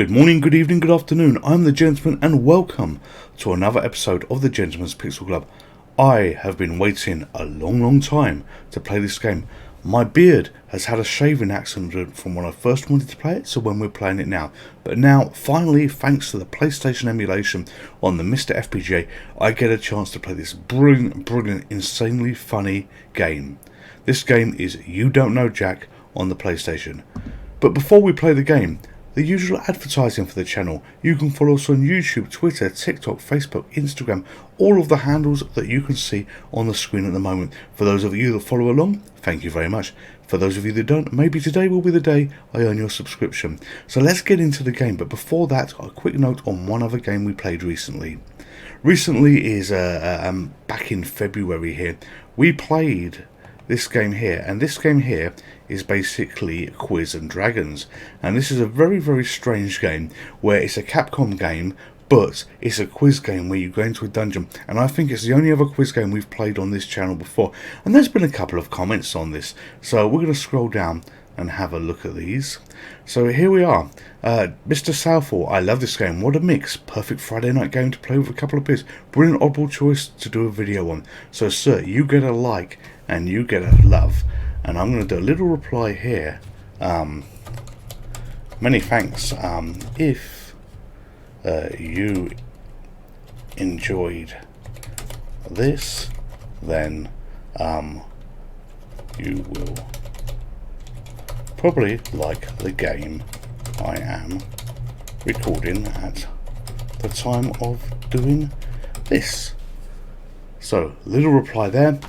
Good morning, good evening, good afternoon. I'm the Gentleman and welcome to another episode of the Gentleman's Pixel Club. I have been waiting a long time to play this game. My beard has had a shaving accident from when I first wanted to play it to when we're playing it now. But now, finally, thanks to the PlayStation emulation on the MiSTer FPGA, I get a chance to play this brilliant, insanely funny game. This game is You Don't Know Jack on the PlayStation. But before we play the game, the usual advertising for the channel. You can follow us on YouTube, Twitter, TikTok, Facebook, Instagram, all of the handles that you can see on the screen at the moment. For those of you that follow along, thank you very much. For those of you that don't, maybe today will be the day I earn your subscription. So let's get into the game, but before that, a quick note on one other game we played recently. Recently is back in February here, we played this game here, and this game here is basically Quiz and Dragons, and this is a very strange game where it's a Capcom game, but it's a quiz game where you go into a dungeon, and I think it's the only other quiz game we've played on this channel before, and there's been a couple of comments on this, so we're going to scroll down and have a look at these. So here we are. Mr. Southall, I love this game. What a mix. Perfect Friday night game to play with a couple of beers. Brilliant oddball choice to do a video on. So sir, you get a like and you get a love. And I'm going to do a little reply here. Many thanks. If you enjoyed this, then you will probably like the game I am recording at the time of doing this. So, little reply there.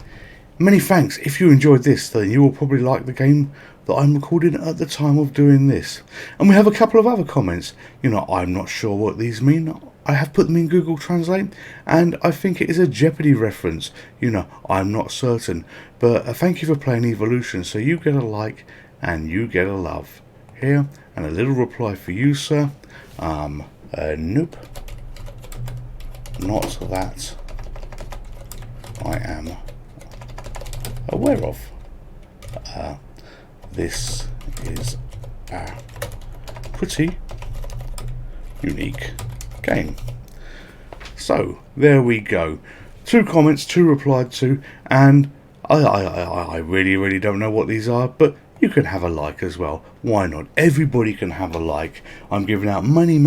Many thanks. If you enjoyed this, then you will probably like the game that I'm recording at the time of doing this. And we have a couple of other comments. You know, I'm not sure what these mean. I have put them in Google Translate, and I think it is a Jeopardy reference. You know, I'm not certain. But thank you for playing Evolution. So you get a like and you get a love here, and a little reply for you, sir. Nope, not that I am aware of. This is a pretty unique game. So there we go. 2 comments, 2 replied to, and I really don't know what these are, but you can have a like as well. Why not? Everybody can have a like. I'm giving out many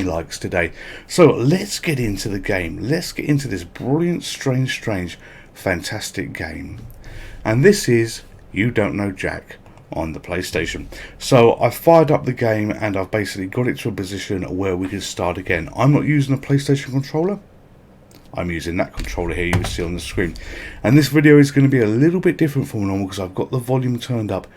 likes today. So let's get into the game. Let's get into this brilliant, strange, fantastic game. And this is You Don't Know Jack on the PlayStation. So I've fired up the game and I've basically got it to a position where we can start again. I'm not using a PlayStation controller. I'm using that controller here you can see on the screen. And this video is going to be a little bit different from normal because I've got the volume turned up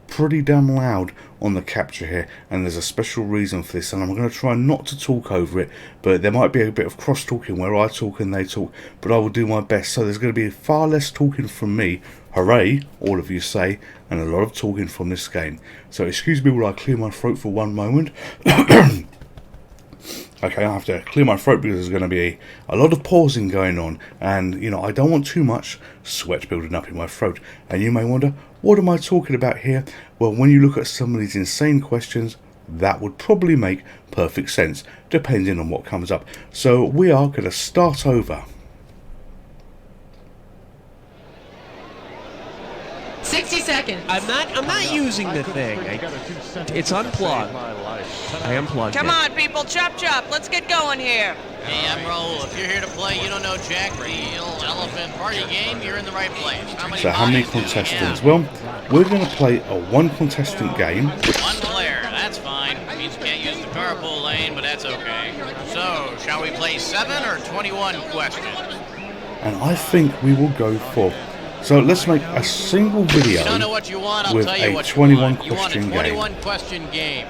pretty damn loud on the capture here, and there's a special reason for this, and I'm going to try not to talk over it, but there might be a bit of cross talking where I talk and they talk, but I will do my best. So there's going to be far less talking from me, hooray, all of you say, and a lot of talking from this game. So excuse me while I clear my throat for one moment. Okay, I have to clear my throat because there's going to be a lot of pausing going on, and you know, I don't want too much sweat building up in my throat. And you may wonder, what am I talking about here? Well, when you look at some of these insane questions, that would probably make perfect sense depending on what comes up. So we are going to start over. 60 seconds. I'm not using the thing. It's unplugged. I unplugged Come it. on, people, chop. Let's get going here. Hey, I'm Raul. If you're here to play You Don't Know Jack, the elephant party game, you're in the right place. How many contestants? Well, we're going to play a 1 contestant game. 1 player, that's fine. Means you can't use the carpool lane, but that's okay. So, shall we play 7 or 21 questions? And I think we will go for... So let's make a single video you don't know what you want, I'll with tell you a what 21 you want. question You want a game. 21 question game.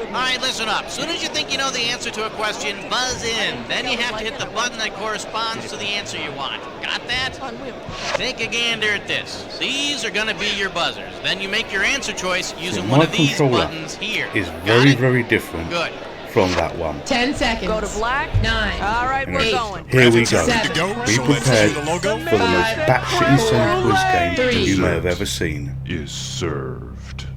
Alright, listen up. Soon as you think you know the answer to a question, buzz in. Then you have to hit the button that corresponds to the answer you want. Got that? Take a gander at this. These are going to be your buzzers. Then you make your answer choice using one of these buttons here. Is very different. Good. From that one. 10 seconds. Go to black. 9. All right, we're going. Here we go. 7, Be prepared for the most batshit insane quiz game you may have ever seen. Is served.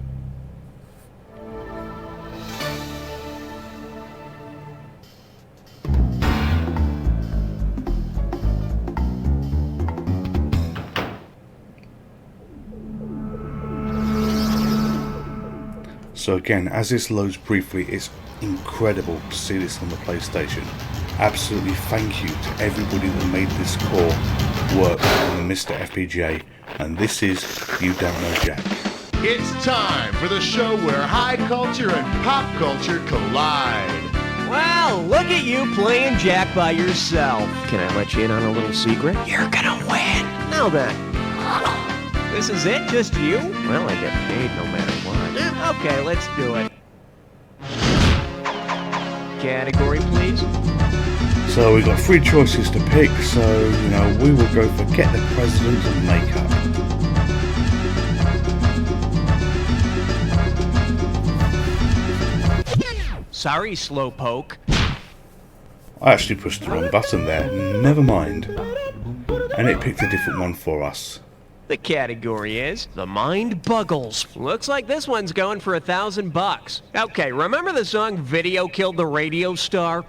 So again, as this loads briefly, it's incredible to see this on the PlayStation. Absolutely thank you to everybody that made this core work on the MiSTer FPGA, and this is You Don't Know Jack. It's time for the show where high culture and pop culture collide. Well, look at you playing Jack by yourself. Can I let you in on a little secret? You're gonna win. Now then. This is it? Just you? Well, I get paid no matter what. Okay, let's do it. Category, please. So we've got 3 choices to pick, so, you know, we will go for Get the President and Makeup. Sorry, Slowpoke. I actually pushed the wrong button there, never mind. And it picked a different one for us. The category is The Mind Buggles. Looks like this one's going for $1,000. Okay, remember the song Video Killed the Radio Star?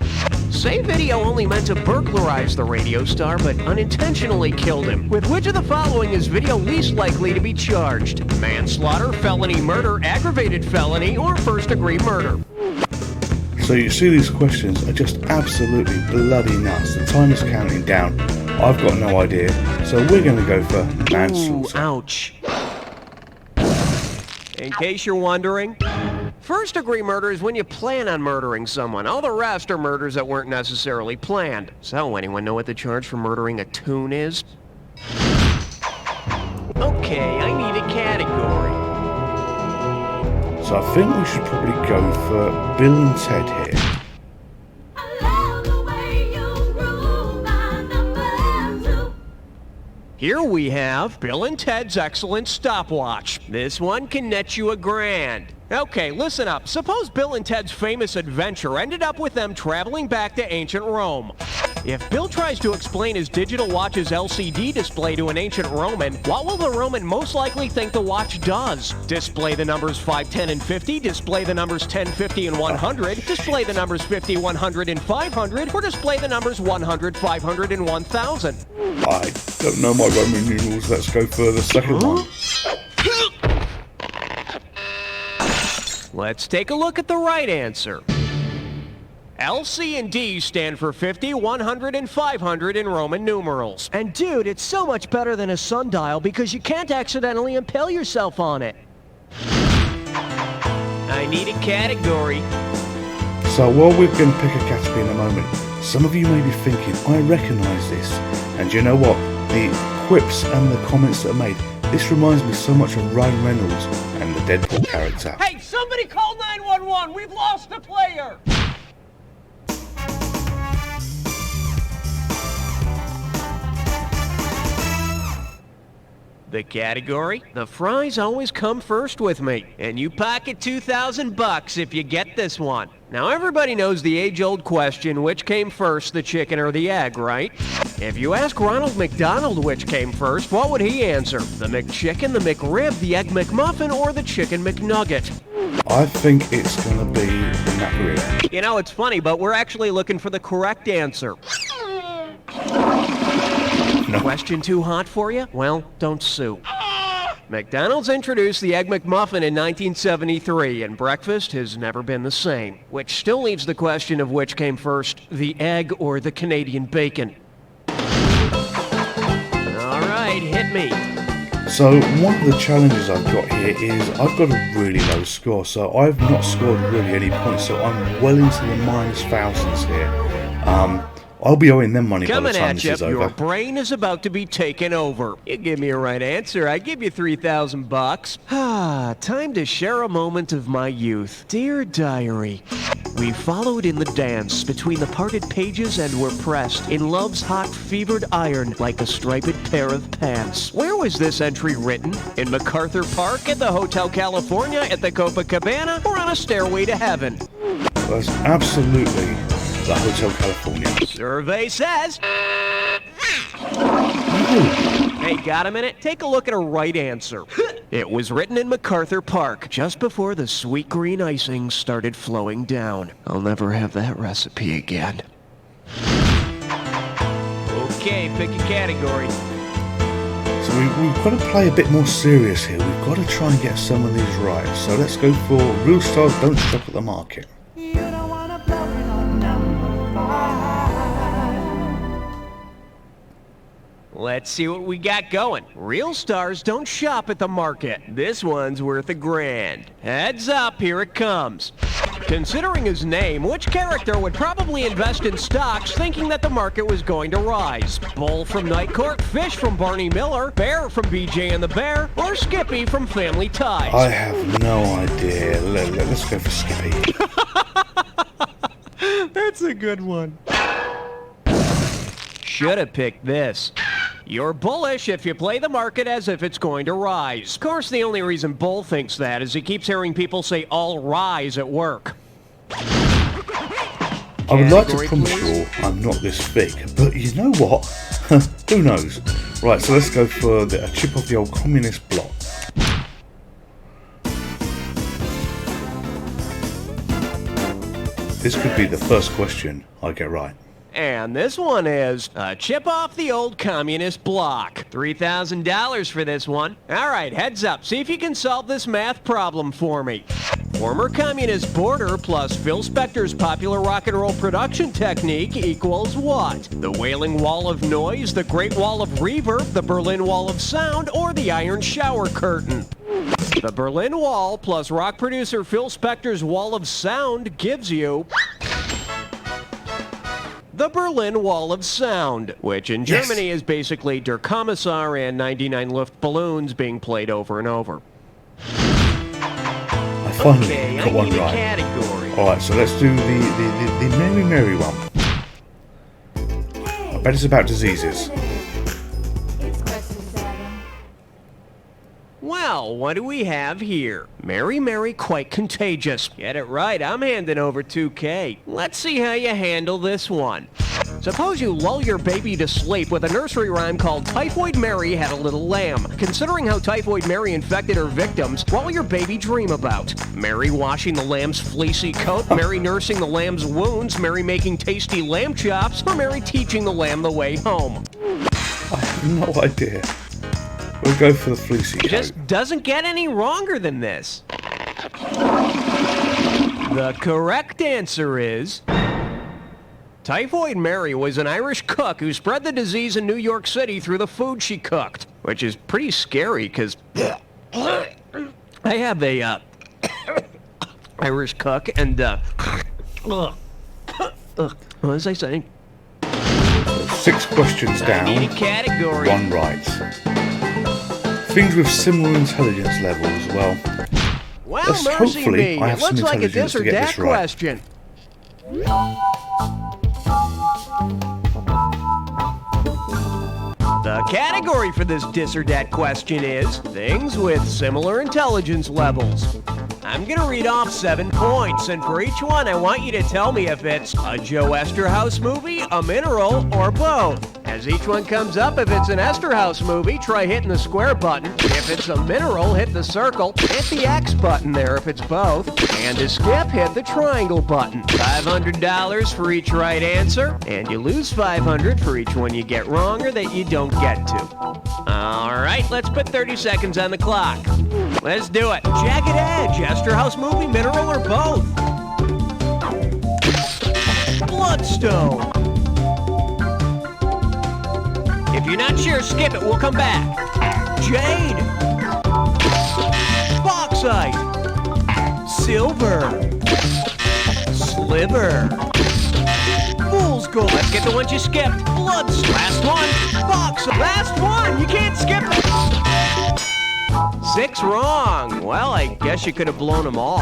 Say Video only meant to burglarize the radio star, but unintentionally killed him. With which of the following is Video least likely to be charged? Manslaughter, felony murder, aggravated felony, or first-degree murder? So you see, these questions are just absolutely bloody nuts. The time is counting down. I've got no idea, so we're going to go for manslaughter. Ooh, ouch. In case you're wondering, first-degree murder is when you plan on murdering someone. All the rest are murders that weren't necessarily planned. So, anyone know what the charge for murdering a toon is? Okay, I need a category. So I think we should probably go for Bill and Ted here. Here we have Bill and Ted's Excellent Stopwatch. This one can net you $1,000. Okay, listen up. Suppose Bill and Ted's famous adventure ended up with them traveling back to ancient Rome. If Bill tries to explain his digital watch's LCD display to an ancient Roman, what will the Roman most likely think the watch does? Display the numbers 5, 10, and 50, display the numbers 10, 50, and 100, display the numbers 50, 100, and 500, or display the numbers 100, 500, and 1000? I don't know my Roman numerals. Let's go for the second one. Let's take a look at the right answer. L, C, and D stand for 50, 100, and 500 in Roman numerals. And dude, it's so much better than a sundial because you can't accidentally impale yourself on it. I need a category. So while we're going to pick a category in a moment, some of you may be thinking, I recognise this. And you know what? The quips and the comments that are made, this reminds me so much of Ryan Reynolds and the Deadpool character. Hey, somebody call 911! We've lost a player! The category? The fries always come first with me, and you pocket $2,000 if you get this one. Now everybody knows the age-old question, which came first, the chicken or the egg, right? If you ask Ronald McDonald which came first, what would he answer? The McChicken, the McRib, the Egg McMuffin, or the Chicken McNugget? I think it's going to be the McRib. You know, it's funny, but we're actually looking for the correct answer. No. Question too hot for you? Well, don't sue. McDonald's introduced the Egg McMuffin in 1973, and breakfast has never been the same. Which still leaves the question of which came first, the egg or the Canadian bacon. All right, hit me. So one of the challenges I've got here is I've got a really low score, so I've not scored really any points, so I'm well into the minus thousands here. I'll be owing them money by the time this is over. Your brain is about to be taken over. You give me a right answer, I give you $3,000. Ah, time to share a moment of my youth. Dear diary, we followed in the dance between the parted pages and were pressed in love's hot fevered iron like a striped pair of pants. Where was this entry written? In MacArthur Park, at the Hotel California, at the Copacabana, or on a stairway to heaven? That's absolutely the Hotel California. Survey says... Hey, got a minute? Take a look at a right answer. It was written in MacArthur Park, just before the sweet green icing started flowing down. I'll never have that recipe again. Okay, pick a category. So we've got to play a bit more serious here. We've got to try and get some of these right. So let's go for Real Stars Don't Shop at the Market. You don't wanna blow it on number 5. Let's see what we got going. Real stars don't shop at the market. This one's worth $1,000. Heads up, here it comes. Considering his name, which character would probably invest in stocks thinking that the market was going to rise? Bull from Night Court, Fish from Barney Miller, Bear from BJ and the Bear, or Skippy from Family Ties? I have no idea. Let's go for Skippy. That's a good one. Should have picked this. You're bullish if you play the market as if it's going to rise. Of course, the only reason Bull thinks that is he keeps hearing people say all rise at work. I would like to promise you I'm not this thick, but you know what? Who knows? Right, so let's go for a chip of the old communist bloc. This could be the first question I get right. And this one is a chip off the old communist block. $3,000 for this one. All right, heads up. See if you can solve this math problem for me. Former communist border plus Phil Spector's popular rock and roll production technique equals what? The Wailing Wall of Noise, the Great Wall of Reverb, the Berlin Wall of Sound, or the Iron Shower Curtain? The Berlin Wall plus rock producer Phil Spector's Wall of Sound gives you the Berlin Wall of Sound, which in Germany is basically Der Kommissar and 99 Luftballons being played over and over. I finally got one right. Category. Alright, so let's do the Mary Mary one. I bet it's about diseases. It's question 7. Well, what do we have here? Mary Mary quite contagious. Get it right, I'm handing over $2K. Let's see how you handle this one. Suppose you lull your baby to sleep with a nursery rhyme called Typhoid Mary Had a Little Lamb. Considering how Typhoid Mary infected her victims, what will your baby dream about? Mary washing the lamb's fleecy coat, Mary nursing the lamb's wounds, Mary making tasty lamb chops, or Mary teaching the lamb the way home? I have no idea. We'll go for the fleecy coat. Just doesn't get any wronger than this. The correct answer is Typhoid Mary was an Irish cook who spread the disease in New York City through the food she cooked, which is pretty scary because I have a Irish cook and what was I saying? 6 questions down, I need a category. 1 right. Things with similar intelligence levels, well, Well, let's mercy hopefully me. I have It looks some like a intelligence this or to get that this right. question. The category for this dis or dat question is things with similar intelligence levels. I'm gonna read off 7 points, and for each one I want you to tell me if it's a Joe Esterhaus movie, a mineral, or both. As each one comes up, if it's an Esterhaus movie, try hitting the square button. If it's a mineral, hit the circle. Hit the X button there if it's both. And to skip, hit the triangle button. $500 for each right answer, and you lose $500 for each one you get wrong or that you don't get to. All right, let's put 30 seconds on the clock. Let's do it. Jagged Edge, Esterhaus movie, mineral, or both? Bloodstone. If you're not sure, skip it. We'll come back. Jade. Bauxite. Silver. Sliver. Fool's Gold. Let's get the ones you skipped. Bloodstone. Last one. Bauxite. Last one. You can't skip it. 6 wrong. Well, I guess you could have blown them all.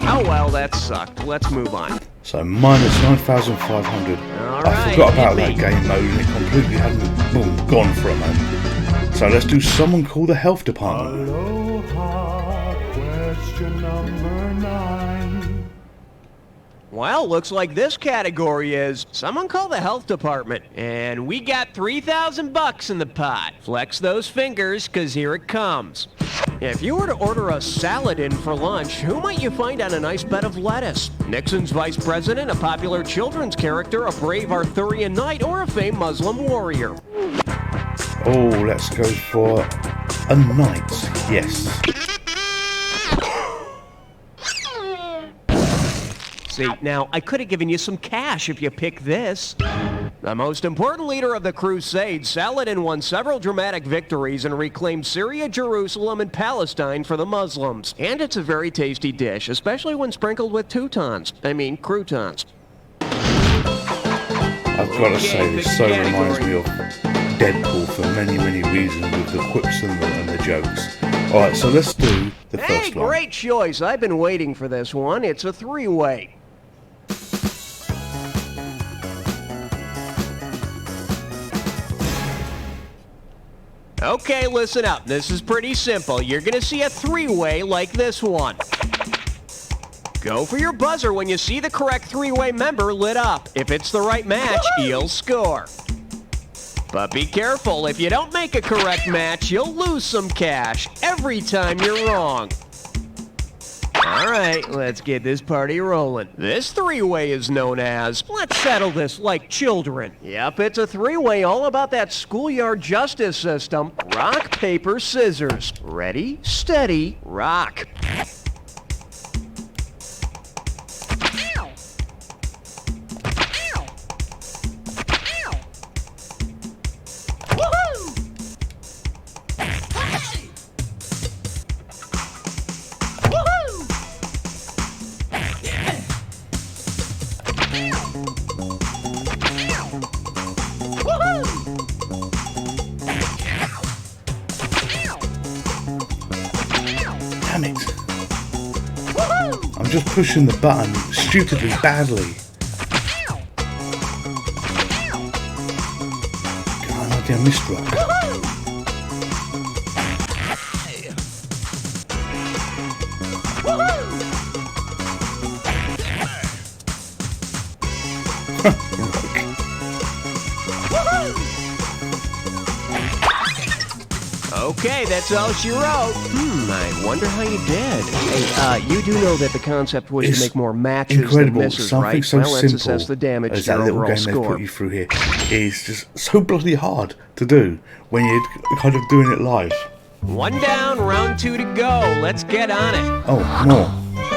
Oh well, that sucked. Let's move on. So minus 9,500. All I right, forgot about hit that me. game mode and it completely hadn't gone for a moment. So let's do someone call the health department. Aloha, question number 9. Well, looks like this category is someone call the health department. And we got $3,000 in the pot. Flex those fingers, cause here it comes. If you were to order a salad in for lunch, who might you find on a nice bed of lettuce? Nixon's vice president, a popular children's character, a brave Arthurian knight, or a famed Muslim warrior? Oh, let's go for a knight. Yes. See, now, I could have given you some cash if you picked this. The most important leader of the Crusade, Saladin won several dramatic victories and reclaimed Syria, Jerusalem, and Palestine for the Muslims. And it's a very tasty dish, especially when sprinkled with croutons. Croutons. I've got to say, this so reminds me of Deadpool for many, many reasons with the quips and the jokes. Alright, so let's do the first one. Hey, great choice. I've been waiting for this one. It's a three-way. Okay, listen up. This is pretty simple. You're gonna see a three-way like this one. Go for your buzzer when you see the correct three-way member lit up. If it's the right match, you'll score. But be careful, if you don't make a correct match, you'll lose some cash every time you're wrong. Alright, let's get this party rolling. This three-way is known as, let's settle this like children. Yep, it's a three-way all about that schoolyard justice system. Rock, paper, scissors. Ready, steady, rock. Damn it. I'm just pushing the button stupidly badly. God, I damn missed rock. Okay, that's all she wrote. I wonder how you did. Hey, you do know that the concept was to make more matches incredible. than misses, Something right? so Well, let's simple assess the damage as to that your little overall game they've score. put you through here is just so bloody hard to do when you're kind of doing it live. One down, round two to go. Let's get on it. Oh, more.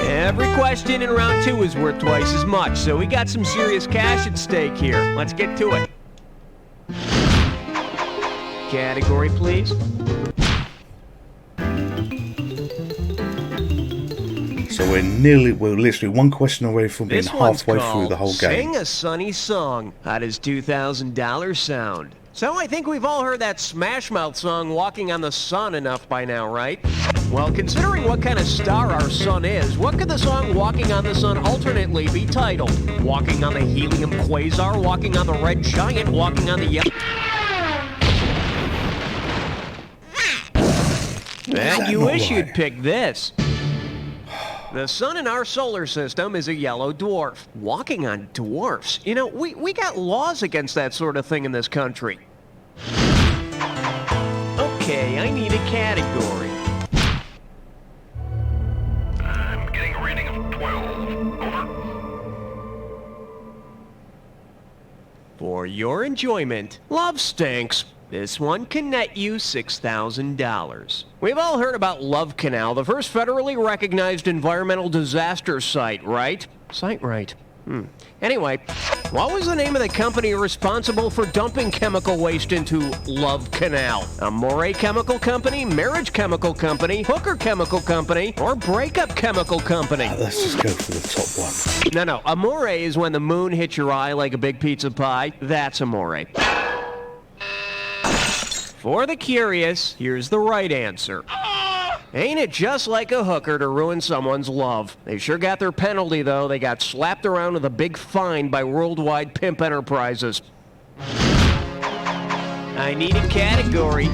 Every question in round two is worth twice as much, so we got some serious cash at stake here. Let's get to it. Category, please. So we're literally one question away from being This one's halfway called through the whole game. Sing a Sunny Song. How does $2,000 sound? So I think we've all heard that Smash Mouth song, Walking on the Sun, enough by now, right? Well, considering what kind of star our sun is, what could the song Walking on the Sun alternately be titled? Walking on the Helium Quasar, Walking on the Red Giant, Walking on the Yellow... And you wish you'd pick this. The sun in our solar system is a yellow dwarf. Walking on dwarfs. You know, we got laws against that sort of thing in this country. Okay, I need a category. I'm getting a reading of 12. Over. For your enjoyment, Love Stinks. This one can net you $6,000. We've all heard about Love Canal, the first federally recognized environmental disaster site, right? Site right. Anyway, what was the name of the company responsible for dumping chemical waste into Love Canal? Amore Chemical Company, Marriage Chemical Company, Hooker Chemical Company, or Breakup Chemical Company? Let's just go for the top one. No. Amore is when the moon hits your eye like a big pizza pie. That's amore. For the curious, here's the right answer. Ain't it just like a hooker to ruin someone's love? They sure got their penalty, though. They got slapped around with a big fine by Worldwide Pimp Enterprises. I need a category.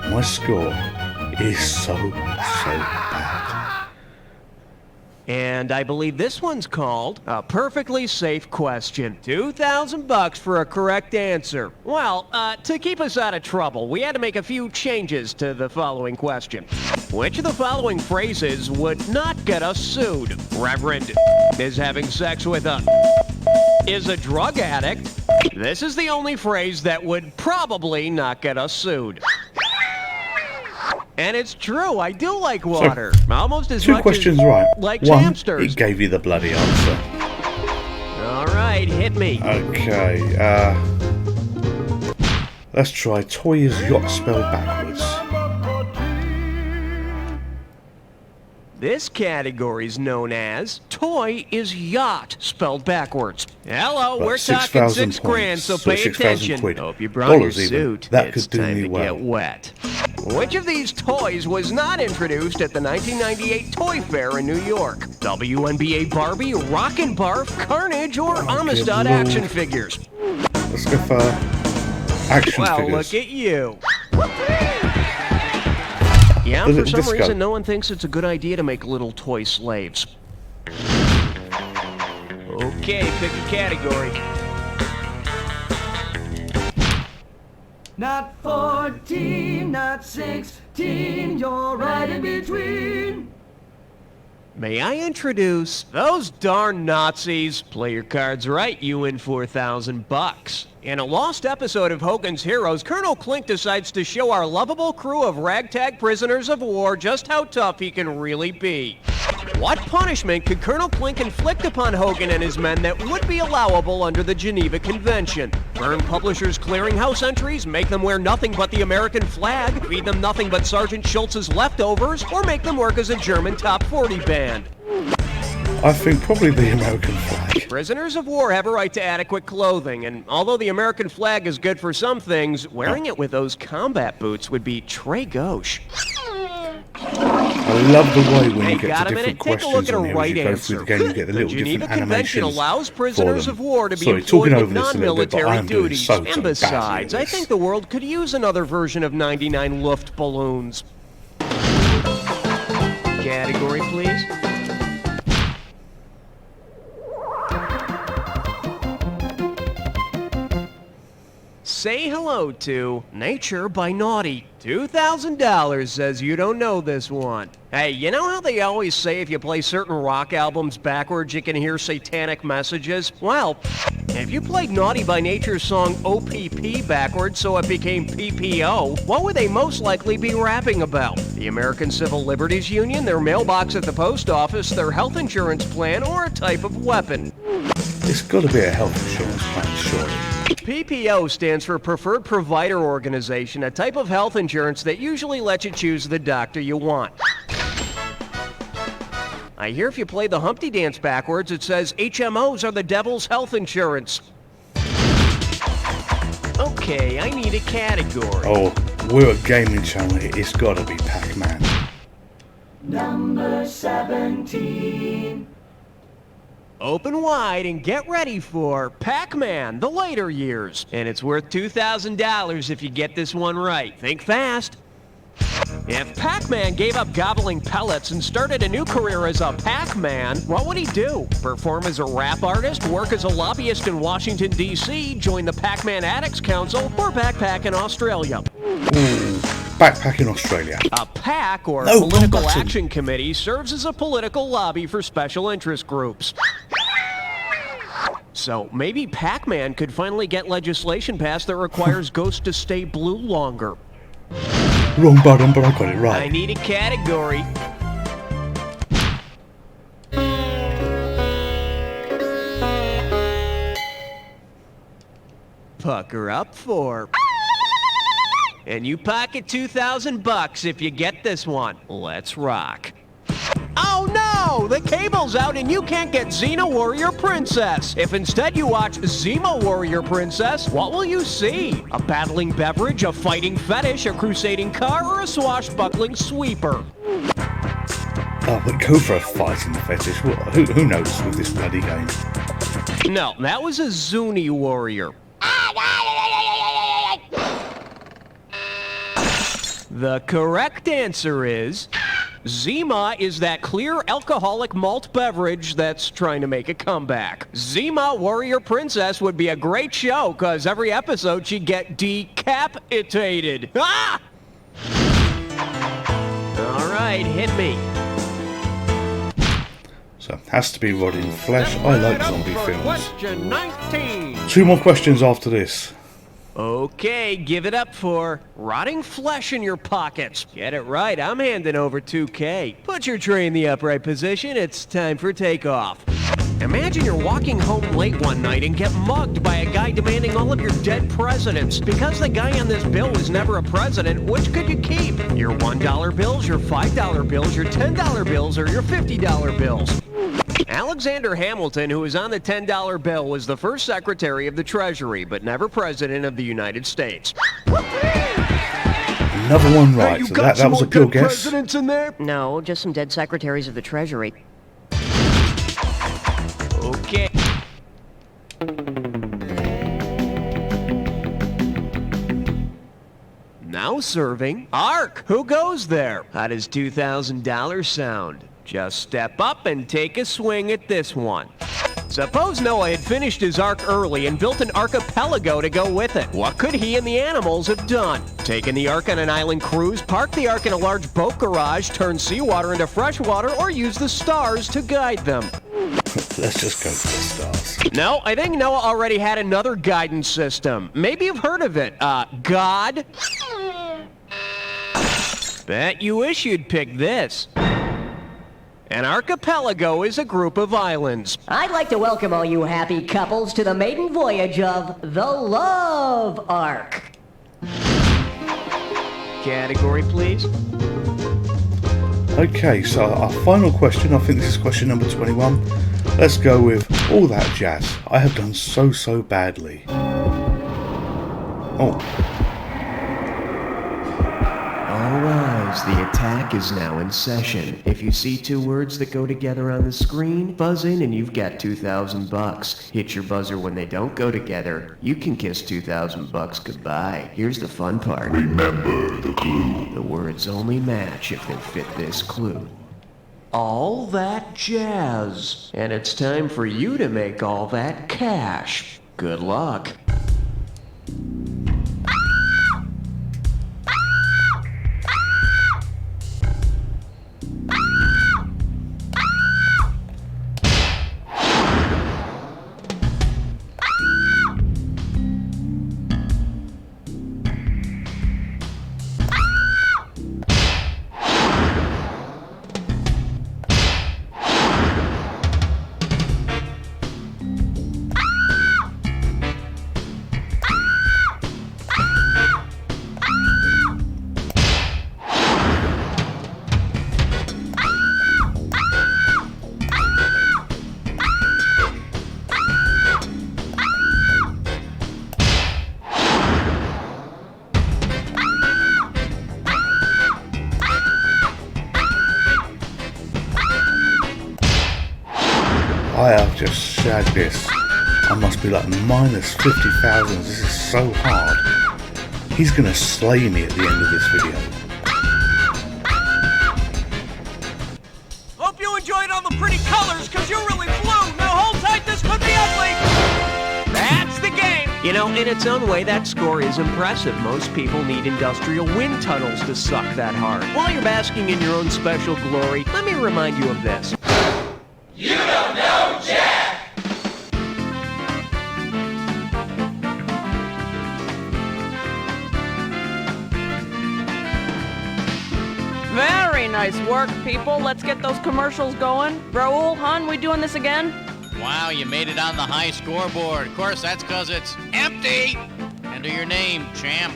My score is so bad. And I believe this one's called A Perfectly Safe Question. $2,000 for a correct answer. Well, to keep us out of trouble, we had to make a few changes to the following question. Which of the following phrases would not get us sued? Reverend is having sex with a... is a drug addict, This is the only phrase that would probably not get us sued. And it's true, I do like water. Almost as Two much questions as right. like One, hamsters. it gave you the bloody answer. All right, hit me. Okay, let's try toy is yacht spelled backwards. This category is known as toy is yacht spelled backwards. Hello, Right, we're 6,000 talking $6 grand, so pay 6,000 attention. quid. Hope you brought your Dollars even. suit. That It's could do time me to well. get wet. Which of these toys was not introduced at the 1998 Toy Fair in New York? WNBA Barbie, Rockin' Barf, Carnage, or Amistad Lord. action figures? Let's go for action Well, figures. look at you. Yeah, Does for it some disco? reason, no one thinks it's a good idea to make little toy slaves. Okay, pick a category. Not 14, not 16, you're right in between. May I introduce those darn Nazis? Play your cards right, you win $4,000. In a lost episode of Hogan's Heroes, Colonel Klink decides to show our lovable crew of ragtag prisoners of war just how tough he can really be. What punishment could Colonel Klink inflict upon Hogan and his men that would be allowable under the Geneva Convention? Burn Publishers Clearinghouse entries, make them wear nothing but the American flag, feed them nothing but Sergeant Schultz's leftovers, or make them work as a German top 40 band? I think probably the American flag. Prisoners of war have a right to adequate clothing, and although the American flag is good for some things, wearing it with those combat boots would be très gauche. I love the way when Hey, you get got to a minute? different Take a look questions at a on here as right you go answer. through the game, you get the The little Geneva different Convention animations allows for prisoners them. of war to be Sorry, employed talking with over this a little bit, but non-military I'm doing duties. so And badly besides, at I this. think the world could use another version of 99 Luft balloons. Category, please. Say hello to Nature by Naughty. $2,000 says you don't know this one. Hey, you know how they always say if you play certain rock albums backwards, you can hear satanic messages? Well, if you played Naughty by Nature's song OPP backwards so it became PPO, what would they most likely be rapping about? The American Civil Liberties Union, their mailbox at the post office, their health insurance plan, or a type of weapon? It's got to be a health insurance plan, surely. PPO stands for Preferred Provider Organization, a type of health insurance that usually lets you choose the doctor you want. I hear if you play the Humpty Dance backwards, it says HMOs are the devil's health insurance. Okay, I need a category. Oh, we're a gaming channel here. It's got to be Pac-Man. Number 17. Open wide and get ready for Pac-Man, the later years. And it's worth $2,000 if you get this one right. Think fast. If Pac-Man gave up gobbling pellets and started a new career as a Pac-Man, what would he do? Perform as a rap artist, work as a lobbyist in Washington, D.C., join the Pac-Man Addicts Council, or backpack in Australia? Backpack in Australia. A PAC, or No, Political wrong button. Action Committee, serves as a political lobby for special interest groups. So maybe Pac-Man could finally get legislation passed that requires ghosts to stay blue longer. Wrong button, but I got it I right. need a category. Pucker up for. And you pocket $2,000 if you get this one. Let's rock. Oh no! The cable's out and you can't get Xena Warrior Princess. If instead you watch Zima Warrior Princess, what will you see? A battling beverage, a fighting fetish, a crusading car, or a swashbuckling sweeper? Oh, but go for a fighting fetish. Who knows with this bloody game? No, that was a Zuni Warrior. The correct answer is Zima is that clear alcoholic malt beverage that's trying to make a comeback. Zima Warrior Princess would be a great show because every episode she'd get decapitated. Ah! All right, hit me. So it has to be rotting flesh. I like zombie films. Question 19. 2 more questions after this. Okay, give it up for rotting flesh in your pockets. Get it right, I'm handing over 2K. Put your tray in the upright position, it's time for takeoff. Imagine you're walking home late one night and get mugged by a guy demanding all of your dead presidents. Because the guy on this bill was never a president, which could you keep? Your $1 bills, your $5 bills, your $10 bills, or your $50 bills? Alexander Hamilton, who was on the $10 bill, was the first Secretary of the Treasury, but never President of the United States. Another one right. So that was a pure guess. Presidents in there? No, just some dead secretaries of the Treasury. Okay. Now serving Ark. Who goes there? How does $2,000 sound? Just step up and take a swing at this one. Suppose Noah had finished his ark early and built an archipelago to go with it. What could he and the animals have done? Taken the ark on an island cruise, park the ark in a large boat garage, turn seawater into fresh water, or use the stars to guide them? Let's just go for the stars. No, I think Noah already had another guidance system. Maybe you've heard of it. God? Bet you wish you'd pick this. An archipelago is a group of islands. I'd like to welcome all you happy couples to the maiden voyage of the Love Ark. Category, please. Okay, so our final question, I think this is question number 21. Let's go with all that jazz. I have done so badly. Oh. All rise, the attack is now in session. If you see 2 words that go together on the screen, buzz in and you've got $2,000. Hit your buzzer when they don't go together. You can kiss $2,000 goodbye. Here's the fun part. Remember the clue. The words only match if they fit this clue. All that jazz. And it's time for you to make all that cash. Good luck. I have just shagged this. I must be like minus 50,000. This is so hard. He's gonna slay me at the end of this video. Hope you enjoyed all the pretty colors, cause you really blew. Now hold tight, this could be ugly. That's the game. You know, in its own way, that score is impressive. Most people need industrial wind tunnels to suck that hard. While you're basking in your own special glory, let me remind you of this. You don't know Jack! Very nice work, people. Let's get those commercials going. Raul, hon, we doing this again? Wow, you made it on the high scoreboard. Of course, that's because it's empty. Enter your name, champ.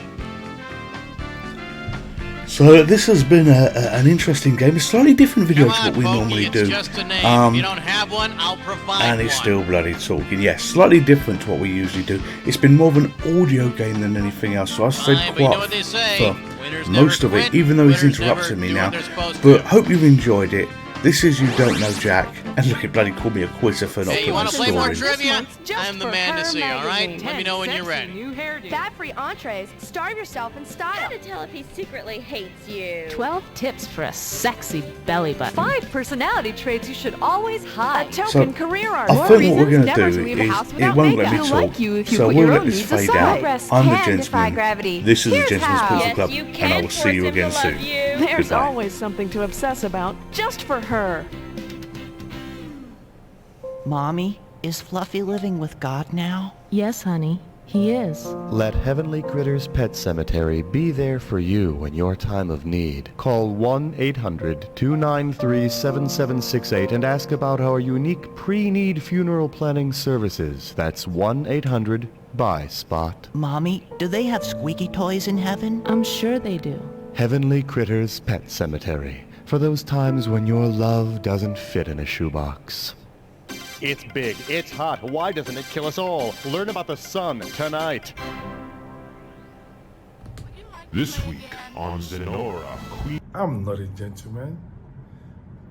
So this has been an interesting game. A slightly different video to what we Pokey, normally it's do. Just a name. If you don't have one, I'll provide And he's one. still bloody talking. Yes, slightly different to what we usually do. It's been more of an audio game than anything else. So I stayed Fine, but you know what quiet they say, for winners most never of it, quit, even though he's winners interrupting never me do now. what they're supposed But to. hope you've enjoyed it. This is You Don't Know Jack. And look, it bloody called me a quizzer for not Hey, you putting want a to play more story. trivia? I'm the man to see, all right? Let me know when you're ready. Fat-free entrees. Starve yourself in style. How to tell if he secretly hates you. 12 tips for a sexy belly button. 5 personality traits you should always hide. A So, token career arc. I think what we're going to Never do leave a house is it without won't let makeup. me He'll talk. like you if you So put we'll your let own this needs fade aside. out. Progress I'm the can defy gentleman. gravity. This is the Here's Gentleman's how. Puzzle Yes, Club. you And can I will see you force him again to soon. love you. There's Goodbye. always something to obsess about, just for her. Mommy, is Fluffy living with God now? Yes, honey, he is. Let Heavenly Critters Pet Cemetery be there for you in your time of need. Call 1-800-293-7768 and ask about our unique pre-need funeral planning services. That's 1-800-BUY-SPOT. Mommy, do they have squeaky toys in heaven? I'm sure they do. Heavenly Critters Pet Cemetery. For those times when your love doesn't fit in a shoebox. It's big, it's hot, why doesn't it kill us all? Learn about the sun tonight. This week on Zenora, Queen... I'm not a gentleman.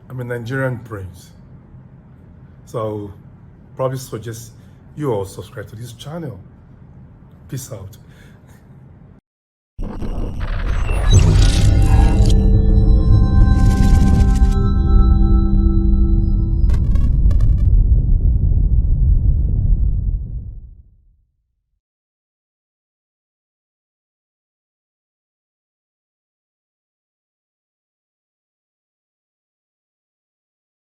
I'm a Nigerian prince. So, probably suggest you all subscribe to this channel. Peace out.